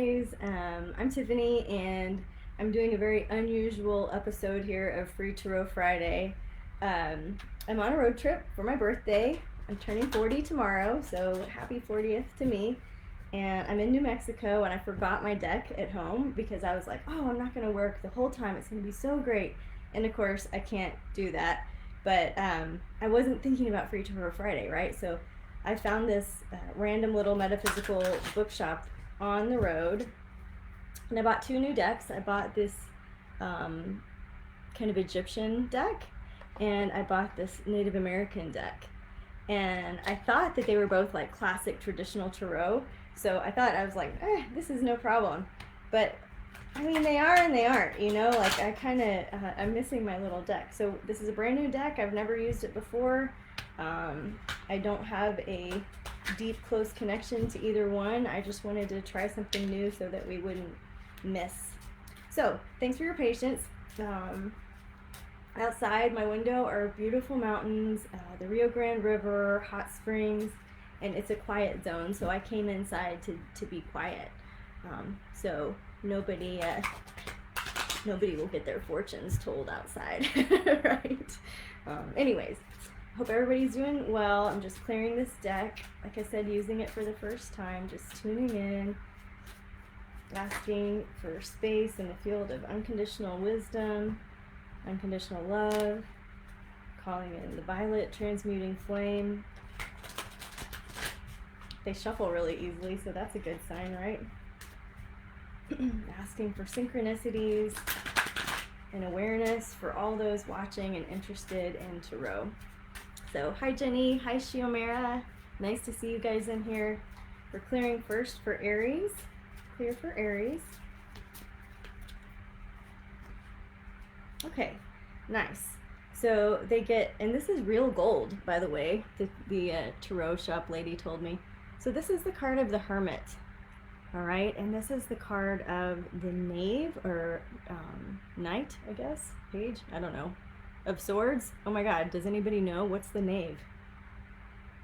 guys. I'm Tiffany, and I'm doing a very unusual episode here of Free Tarot Friday. I'm on a road trip for my birthday. I'm turning 40 tomorrow, so happy 40th to me. And I'm in New Mexico, and I forgot my deck at home because I was like, oh, I'm not going to work the whole time. It's going to be so great. And of course, I can't do that. But I wasn't thinking about Free Tarot Friday, right? So I found this random little metaphysical bookshop on the road, and I bought two new decks. I bought this kind of Egyptian deck, and I bought this Native American deck. And I thought that they were both like classic traditional tarot, so I was like, this is no problem. But I mean, they are and they aren't, you know, like I'm missing my little deck. So this is a brand new deck. I've never used it before. I don't have a deep, close connection to either one. I just wanted to try something new so that we wouldn't miss. So thanks for your patience. Outside my window are beautiful mountains, the Rio Grande River, hot springs, and it's a quiet zone, so I came inside to be quiet. So nobody will get their fortunes told outside, right? Anyways, hope everybody's doing well. I'm just clearing this deck, like I said, using it for the first time, just tuning in, asking for space in the field of unconditional wisdom, unconditional love, calling in the violet transmuting flame. They shuffle really easily, so that's a good sign, right? Asking for synchronicities and awareness for all those watching and interested in tarot. So hi Jenny, hi Shiomera, nice to see you guys in here. We're clearing first for Aries. Clear for Aries. Okay, nice. So they get, and this is real gold, by the way, the tarot shop lady told me. So this is the card of the Hermit, all right? And this is the card of the Knave, or Knight, I guess, Page, I don't know, of Swords. Oh my God, does anybody know what's the Knave?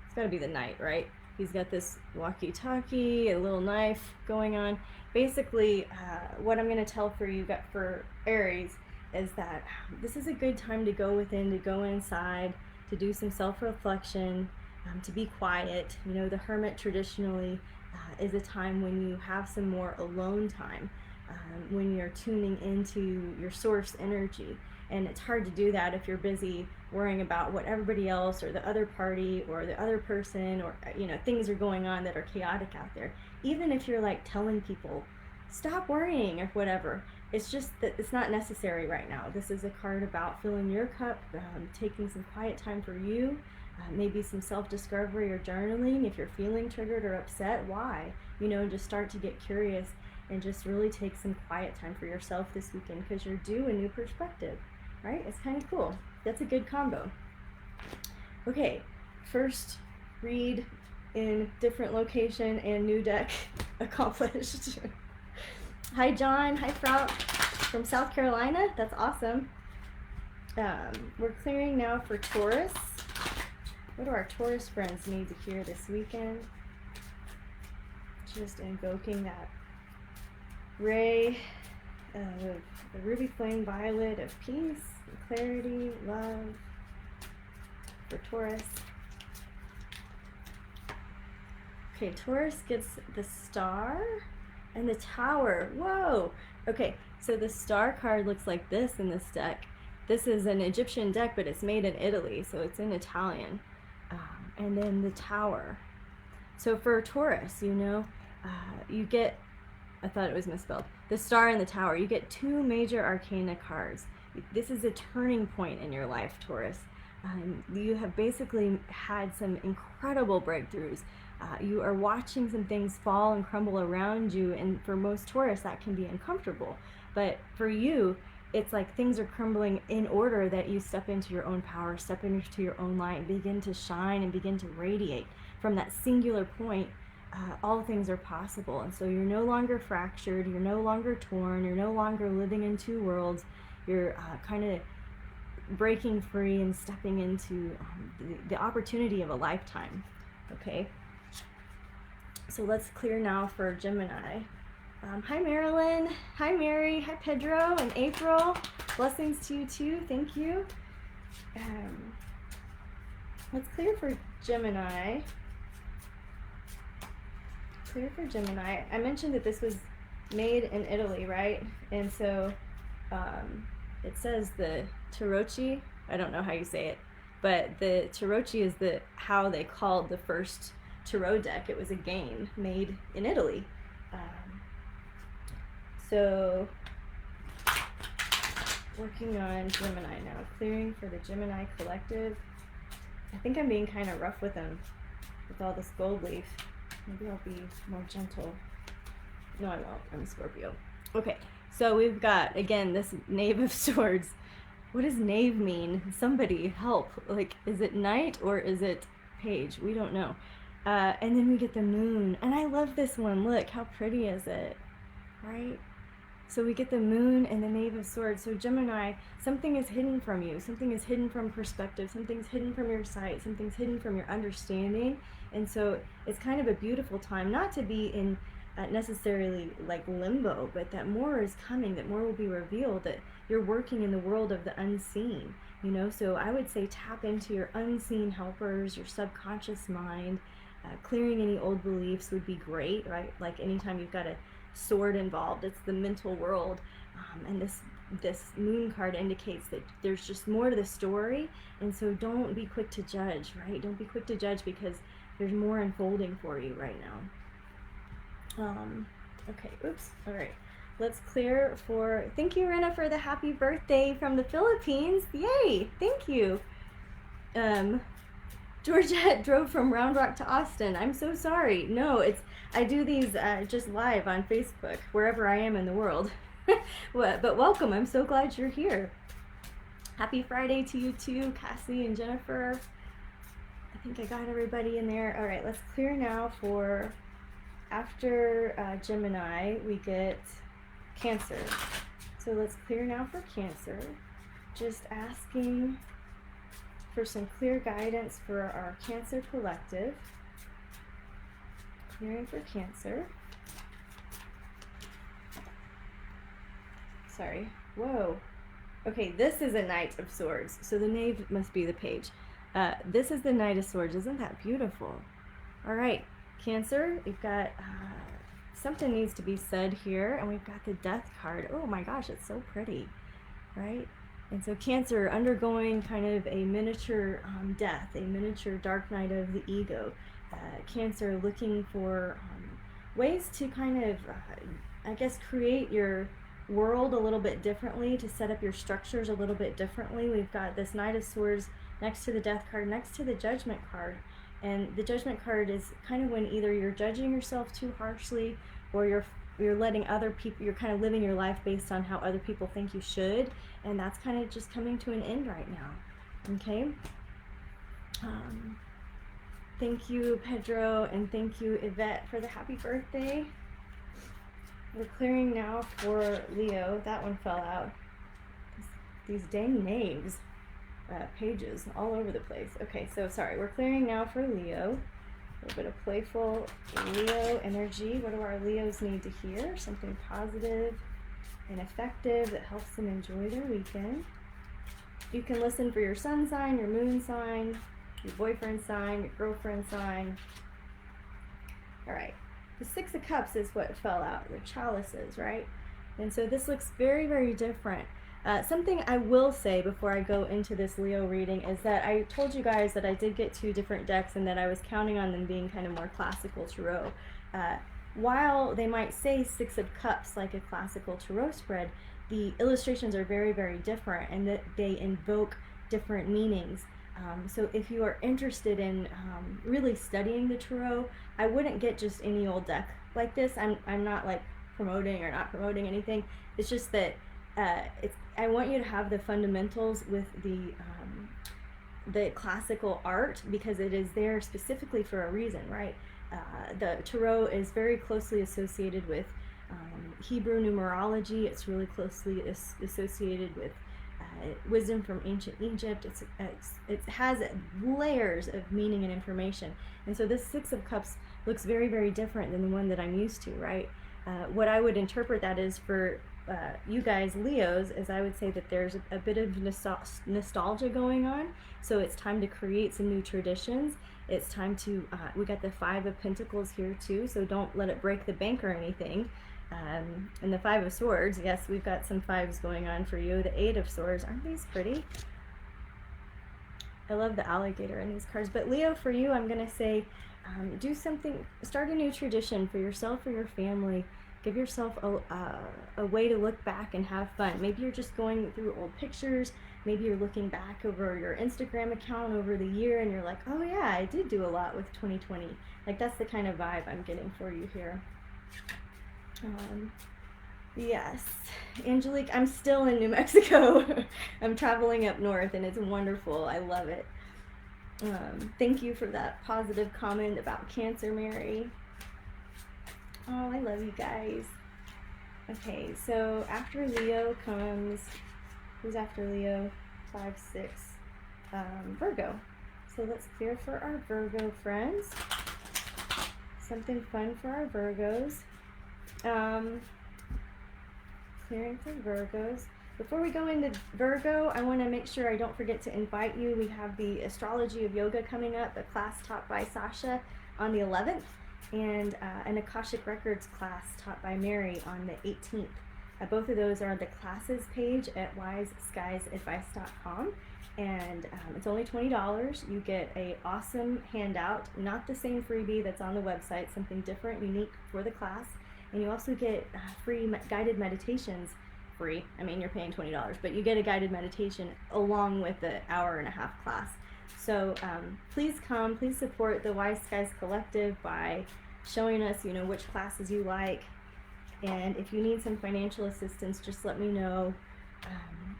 It's gotta be the Knight, right? He's got this walkie-talkie, a little knife going on. Basically, what I'm gonna tell for Aries is that this is a good time to go within, to go inside, to do some self-reflection, to be quiet. You know, the Hermit traditionally is a time when you have some more alone time, when you're tuning into your source energy. And it's hard to do that if you're busy worrying about what everybody else or the other party or the other person, or, you know, things are going on that are chaotic out there. Even if you're like telling people, stop worrying or whatever, it's just that it's not necessary right now. This is a card about filling your cup, taking some quiet time for you, maybe some self-discovery or journaling. If you're feeling triggered or upset, why? You know, just start to get curious and just really take some quiet time for yourself this weekend, because you're due a new perspective, right? It's kind of cool. That's a good combo. Okay, first read in different location and new deck accomplished. Hi John, hi Frau from South Carolina, that's awesome. We're clearing now for Taurus. What do our Taurus friends need to hear this weekend? Just invoking that ray of the ruby flame violet of peace, clarity, love for Taurus. Okay, Taurus gets the Star and the Tower. Whoa! Okay, so the Star card looks like this in this deck. This is an Egyptian deck, but it's made in Italy, so it's in Italian. And then the Tower. So for Taurus, you know, you get, I thought it was misspelled, the Star and the Tower. You get two major arcana cards. This is a turning point in your life, Taurus. You have basically had some incredible breakthroughs. You are watching some things fall and crumble around you, and for most Taurus that can be uncomfortable. But for you, it's like things are crumbling in order that you step into your own power, step into your own light, begin to shine and begin to radiate. From that singular point, all things are possible. And so you're no longer fractured, you're no longer torn, you're no longer living in two worlds. You're kind of breaking free and stepping into the opportunity of a lifetime. Okay, so let's clear now for Gemini. Hi Marilyn, hi Mary, hi Pedro and April. Blessings to you too, thank you. Let's clear for Gemini. Clear for Gemini. I mentioned that this was made in Italy, right? And so it says the Tarocchi. I don't know how you say it, but the Tarocchi is how they called the first tarot deck. It was a game made in Italy. So working on Gemini now, clearing for the Gemini collective. I think I'm being kind of rough with them with all this gold leaf. Maybe I'll be more gentle. No, I won't. I'm a Scorpio. Okay, so we've got, again, this Knave of Swords. What does knave mean? Somebody help. Like, is it knight or is it page? We don't know. And then we get the moon. And I love this one. Look, how pretty is it? Right? So we get the moon and the Knave of Swords. So Gemini, something is hidden from you. Something is hidden from perspective. Something's hidden from your sight. Something's hidden from your understanding. And so it's kind of a beautiful time, not to be in necessarily like limbo, but that more is coming, that more will be revealed, that you're working in the world of the unseen, you know? So I would say tap into your unseen helpers, your subconscious mind. Clearing any old beliefs would be great, right? Like anytime you've got a sword involved, it's the mental world, and this moon card indicates that there's just more to the story, and so don't be quick to judge, right? Don't be quick to judge because there's more unfolding for you right now. Okay, oops, all right, let's clear for, thank you Rena for the happy birthday from the Philippines, yay, thank you. Georgette drove from Round Rock to Austin. I'm so sorry. No, I do these just live on Facebook, wherever I am in the world. But welcome. I'm so glad you're here. Happy Friday to you too, Cassie and Jennifer. I think I got everybody in there. All right, let's clear now for after Gemini, we get Cancer. So let's clear now for Cancer. Just asking for some clear guidance for our Cancer collective. Clearing for Cancer. Sorry. Whoa. Okay, this is a Knight of Swords. So the knave must be the page. This is the Knight of Swords. Isn't that beautiful? All right, Cancer, we've got something needs to be said here, and we've got the Death card. Oh my gosh, it's so pretty, right? And so Cancer undergoing kind of a miniature death, a miniature dark night of the ego. Cancer looking for ways to kind of, I guess, create your world a little bit differently, to set up your structures a little bit differently. We've got this Knight of Swords next to the Death card, next to the Judgment card. And the Judgment card is kind of when either you're judging yourself too harshly, or you're letting other people, you're kind of living your life based on how other people think you should, and that's kind of just coming to an end right now. Okay, thank you Pedro, and thank you Yvette for the happy birthday. We're clearing now for Leo. That one fell out. These dang names, pages all over the place. Okay, so sorry, we're clearing now for Leo. A little bit of playful Leo energy. What do our Leos need to hear? Something positive and effective that helps them enjoy their weekend. You can listen for your sun sign, your moon sign, your boyfriend sign, your girlfriend sign. All right, the Six of Cups is what fell out, the chalices, right? And so this looks very, very different. Something I will say before I go into this Leo reading is that I told you guys that I did get 2 different decks and that I was counting on them being kind of more classical tarot. While they might say Six of Cups like a classical tarot spread, the illustrations are very, very different, and that they invoke different meanings. So if you are interested in really studying the tarot, I wouldn't get just any old deck like this. I'm not like promoting or not promoting anything. It's just that I want you to have the fundamentals with the classical art, because it is there specifically for a reason, right? The tarot is very closely associated with Hebrew numerology. It's really closely associated with wisdom from ancient Egypt. It has layers of meaning and information. And so this Six of Cups looks very, very different than the one that I'm used to, right? What I would interpret that is for you guys, Leos, is I would say that there's a bit of nostalgia going on. So it's time to create some new traditions. It's time to, we got the Five of Pentacles here too, so don't let it break the bank or anything. And the Five of Swords, yes, we've got some fives going on for you. The Eight of Swords, aren't these pretty? I love the alligator in these cards. But Leo, for you, I'm going to say, do something, start a new tradition for yourself or your family. Give yourself a way to look back and have fun. Maybe you're just going through old pictures. Maybe you're looking back over your Instagram account over the year and you're like, oh yeah, I did do a lot with 2020. Like, that's the kind of vibe I'm getting for you here. Yes, Angelique, I'm still in New Mexico. I'm traveling up north and it's wonderful. I love it. Thank you for that positive comment about Cancer, Mary. Oh, I love you guys. Okay, so after Leo comes, who's after Leo? 5, 6, Virgo. So let's clear for our Virgo friends. Something fun for our Virgos. Clearing for Virgos. Before we go into Virgo, I want to make sure I don't forget to invite you. We have the Astrology of Yoga coming up, a class taught by Sasha on the 11th, and an Akashic Records class taught by Mary on the 18th. Both of those are on the classes page at wiseskiesadvice.com, and it's only $20. You get a awesome handout, not the same freebie that's on the website, something different, unique for the class, and you also get free guided meditations. Free, I mean, you're paying $20, but you get a guided meditation along with the hour-and-a-half class. So please come, please support the Wise Skies Collective by showing us, you know, which classes you like. And if you need some financial assistance, just let me know.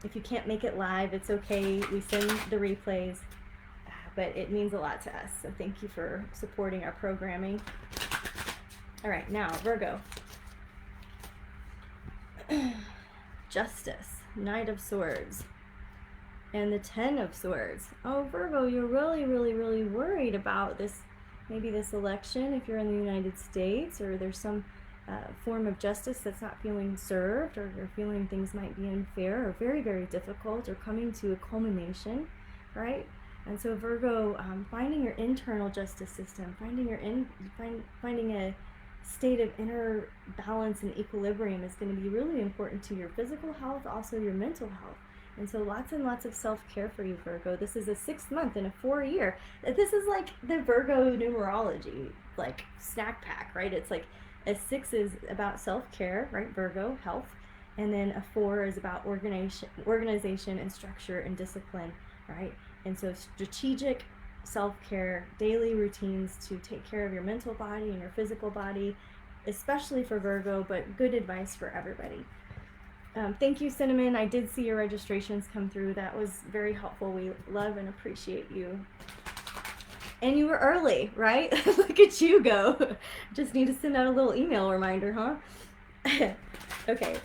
If you can't make it live, it's okay. We send the replays, but it means a lot to us. So thank you for supporting our programming. All right, now Virgo. Justice, Knight of Swords, and the Ten of Swords. Oh, Virgo, you're really, really, really worried about this, maybe this election if you're in the United States, or there's some form of justice that's not feeling served, or you're feeling things might be unfair or very, very difficult or coming to a culmination, right? And so Virgo, finding your internal justice system, finding a state of inner balance and equilibrium is going to be really important to your physical health, also your mental health. And so lots and lots of self-care for you, Virgo. This is a 6th month in a 4-year. This is like the Virgo numerology, like snack pack, right? It's like a 6 is about self-care, right? Virgo, health. And then a 4 is about organization and structure and discipline, right? And so strategic self-care, daily routines to take care of your mental body and your physical body, especially for Virgo, but good advice for everybody. Thank you, Cinnamon. I did see your registrations come through. That was very helpful. We love and appreciate you. And you were early, right? Look at you go. Just need to send out a little email reminder, huh? Okay,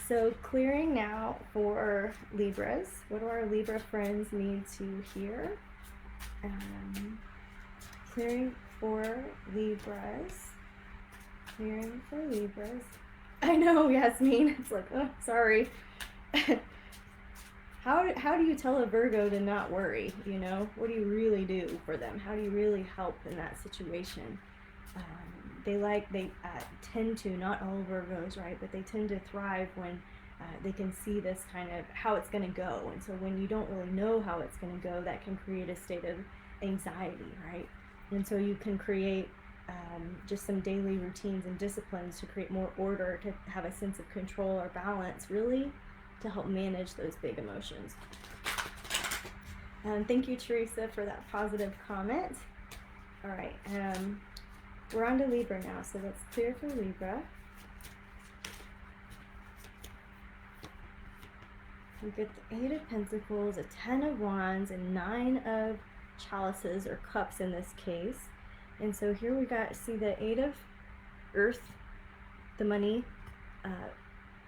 so clearing now for Libras. What do our Libra friends need to hear? Clearing for Libras. Clearing for Libras. I know, Yasmin. It's like, oh, sorry. How do you tell a Virgo to not worry? You know, what do you really do for them? How do you really help in that situation? They tend to, not all Virgos, right? But they tend to thrive when they can see this kind of how it's going to go. And so when you don't really know how it's going to go, that can create a state of anxiety, right? And so you can create just some daily routines and disciplines to create more order, to have a sense of control or balance, really to help manage those big emotions. Thank you, Teresa, for that positive comment. All right, we're on to Libra now, so let's clear for Libra. We get the 8 of Pentacles, a 10 of Wands, and 9 of Chalices, or Cups in this case. And so here we got, see the 8 of Earth, the money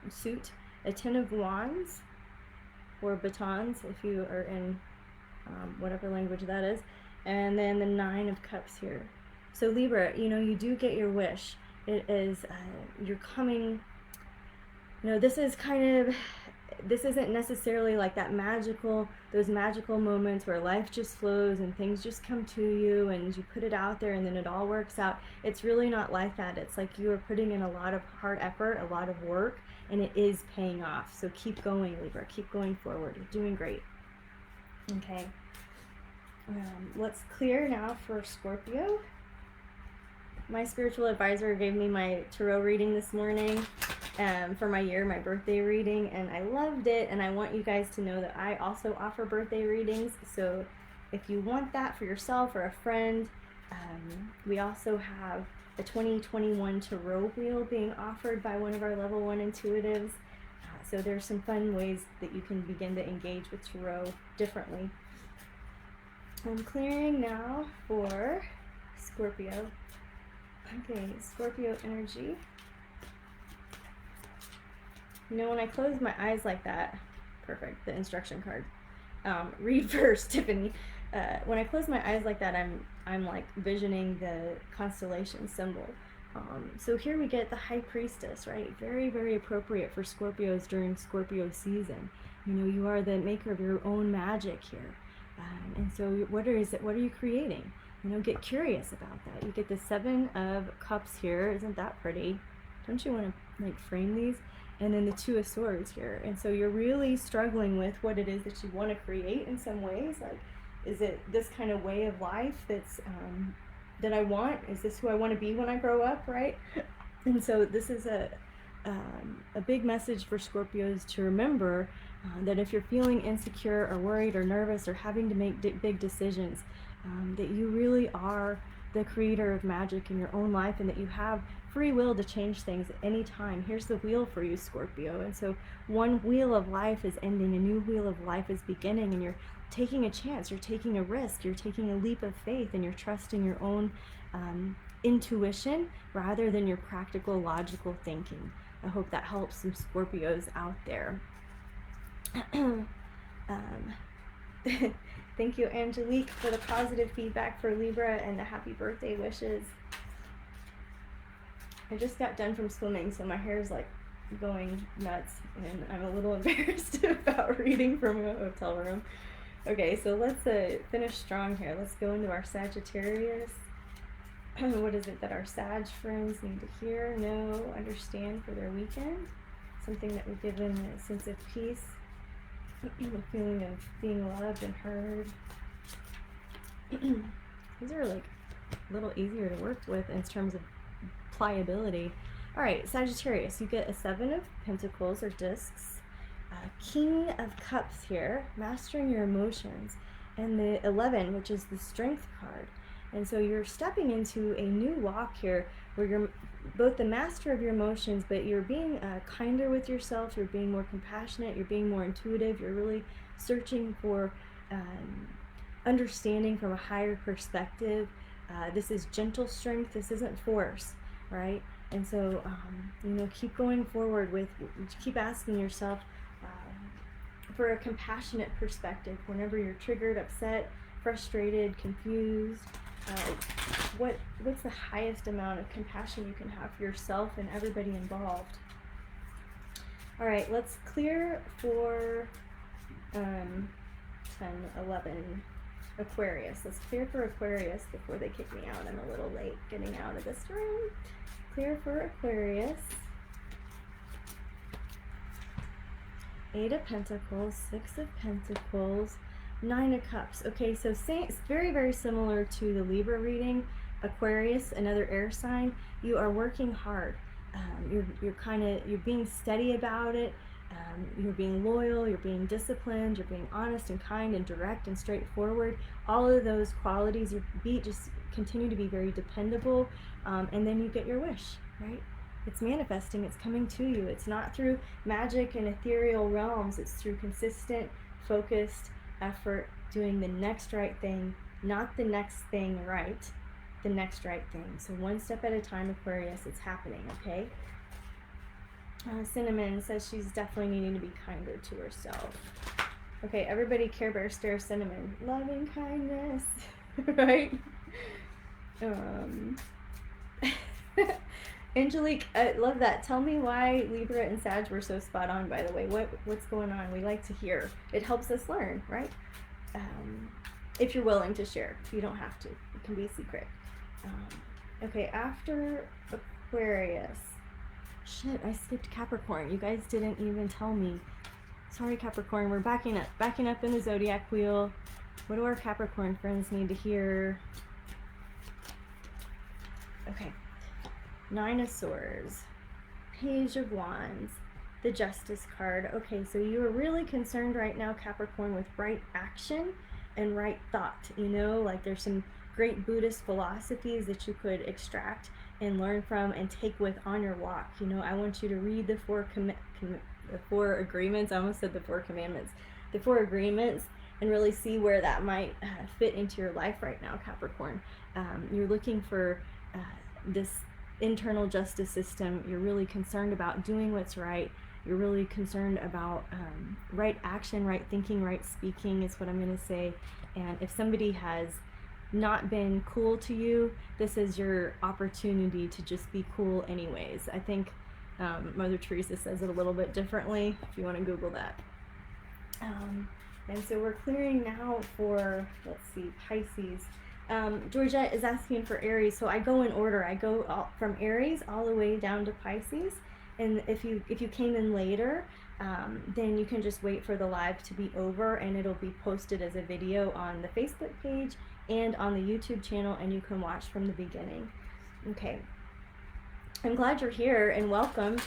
suit, a 10 of Wands, or batons if you are in whatever language that is, and then the 9 of Cups here. So Libra, you know, you do get your wish. It is, you're coming, this is this isn't necessarily like those magical moments where life just flows and things just come to you and you put it out there and then it all works out. It's really not like that. It's like you are putting in a lot of hard effort, a lot of work, and it is paying off. So keep going, Libra. Keep going forward. You're doing great. Okay. Let's clear now for Scorpio. My spiritual advisor gave me my tarot reading this morning for my birthday reading, and I loved it, and I want you guys to know that I also offer birthday readings. So if you want that for yourself or a friend, we also have the 2021 tarot wheel being offered by one of our level 1 intuitives. So there's some fun ways that you can begin to engage with tarot differently. I'm clearing now for Scorpio. Okay, Scorpio energy. When I close my eyes like that, perfect, the instruction card. Read first, Tiffany. When I close my eyes like that, I'm like visioning the constellation symbol. So here we get the High Priestess, right? Very, very appropriate for Scorpios during Scorpio season. You are the maker of your own magic here. And so what are you creating? Get curious about that. You get the 7 of Cups here. Isn't that pretty? Don't you want to frame these? And then the 2 of Swords here. And so you're really struggling with what it is that you want to create in some ways. Like, is it this kind of way of life that's that I want? Is this who I want to be when I grow up, right? And so this is a big message for Scorpios to remember that if you're feeling insecure or worried or nervous or having to make big decisions, that you really are the creator of magic in your own life and that you have free will to change things at any time. Here's the wheel for you, Scorpio. And so one wheel of life is ending, a new wheel of life is beginning, and you're taking a chance, you're taking a risk, you're taking a leap of faith, and you're trusting your own intuition rather than your practical, logical thinking. I hope that helps some Scorpios out there. Thank you, Angelique, for the positive feedback for Libra and the happy birthday wishes. I just got done from swimming, so my hair is like going nuts, and I'm a little embarrassed about reading from a hotel room. Okay, so let's finish strong here. Let's go into our Sagittarius. What is it that our Sag friends need to hear, know, understand for their weekend? Something that would give them a sense of peace, a feeling of being loved and heard. These are like a little easier to work with in terms of pliability. All right, Sagittarius, you get a 7 of Pentacles or discs, King of Cups here, mastering your emotions, and the 11, which is the Strength card. And so you're stepping into a new walk here where you're both the master of your emotions, but you're being kinder with yourself, you're being more compassionate, you're being more intuitive, you're really searching for understanding from a higher perspective. This is gentle strength, this isn't force, right? And so, keep going forward keep asking yourself for a compassionate perspective whenever you're triggered, upset, frustrated, confused. What's the highest amount of compassion you can have for yourself and everybody involved? All right, let's clear for 10, 11, Aquarius. Let's clear for Aquarius before they kick me out. I'm a little late getting out of this room. Clear for Aquarius. 8 of Pentacles, 6 of Pentacles, 9 of Cups. Okay, so it's very, very similar to the Libra reading. Aquarius, another air sign, you are working hard. You're being steady about it. You're being loyal, you're being disciplined, you're being honest and kind and direct and straightforward. All of those qualities, just continue to be very dependable, and then you get your wish, right? It's manifesting, it's coming to you. It's not through magic and ethereal realms, it's through consistent, focused effort, doing the next right thing, not the next thing right, the next right thing. So one step at a time, Aquarius, it's happening, okay? Cinnamon says she's definitely needing to be kinder to herself. Okay, everybody, Care Bear stare Cinnamon. Loving kindness, right? Angelique, I love that. Tell me why Libra and Sag were so spot on, by the way. What's going on? We like to hear. It helps us learn, right? If you're willing to share. You don't have to. It can be a secret. Okay, after Aquarius. Shit, I skipped Capricorn. You guys didn't even tell me. Sorry, Capricorn. We're backing up in the zodiac wheel. What do our Capricorn friends need to hear? Okay. Nine of Swords, Page of Wands, the Justice card. Okay, so you are really concerned right now, Capricorn, with right action and right thought. You know, like there's some great Buddhist philosophies that you could extract and learn from and take with on your walk. You know, I want you to read the four agreements. I almost said the four commandments. The four agreements, and really see where that might fit into your life right now, Capricorn. You're looking for this internal justice system. You're really concerned about doing what's right. You're really concerned about right action, right thinking, right speaking is what I'm going to say. And if somebody has not been cool to you, this is your opportunity to just be cool anyways. I think Mother Teresa says it a little bit differently, if you want to Google that. And so we're clearing now for, let's see, Pisces. Georgette is asking for Aries, so I go in order. I go from Aries all the way down to Pisces, and if you came in later, then you can just wait for the live to be over, and it'll be posted as a video on the Facebook page and on the YouTube channel, and you can watch from the beginning. Okay, I'm glad you're here, and welcome.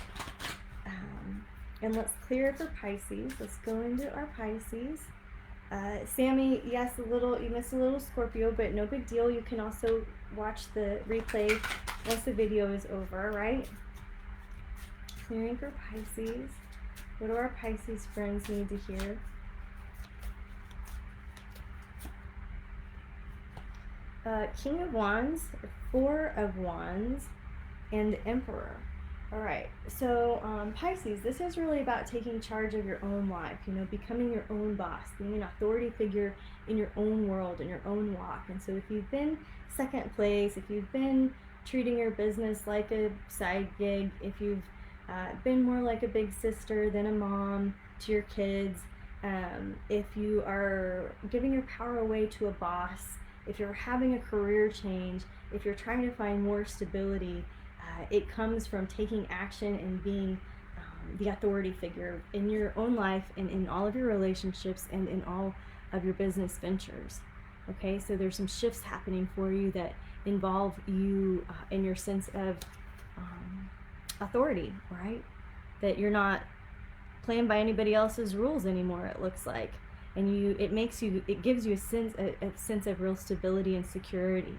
And let's clear for Pisces. Let's go into our Pisces. Sammy, yes, you missed a little Scorpio, but no big deal. You can also watch the replay once the video is over, right? Clearing for Pisces. What do our Pisces friends need to hear? King of Wands, Four of Wands, and the Emperor. All right, so Pisces, this is really about taking charge of your own life, you know, becoming your own boss, being an authority figure in your own world, in your own walk. And so if you've been second place, if you've been treating your business like a side gig, if you've been more like a big sister than a mom to your kids, if you are giving your power away to a boss, if you're having a career change, if you're trying to find more stability, it comes from taking action and being the authority figure in your own life and in all of your relationships and in all of your business ventures. Okay, so there's some shifts happening for you that involve you in your sense of authority, right? That you're not playing by anybody else's rules anymore, it looks like. And it gives you a sense of real stability and security.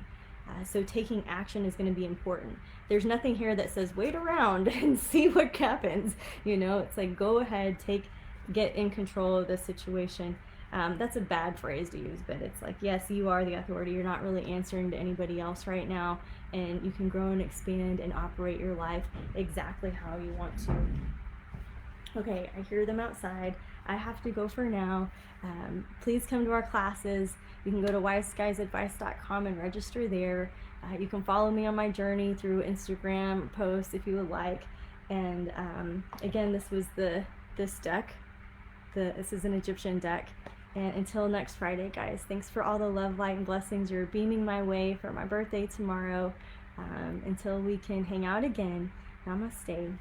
So taking action is going to be important. There's nothing here that says wait around and see what happens. You know, it's like go ahead, get in control of the situation. That's a bad phrase to use, but it's like, yes, you are the authority. You're not really answering to anybody else right now, and you can grow and expand and operate your life exactly how you want to. Okay, I hear them outside. I have to go for now. Please come to our classes. You can go to wiseguysadvice.com and register there. You can follow me on my journey through Instagram posts if you would like. And again, this was this deck. This is an Egyptian deck. And until next Friday, guys, thanks for all the love, light, and blessings you're beaming my way for my birthday tomorrow. Until we can hang out again, namaste.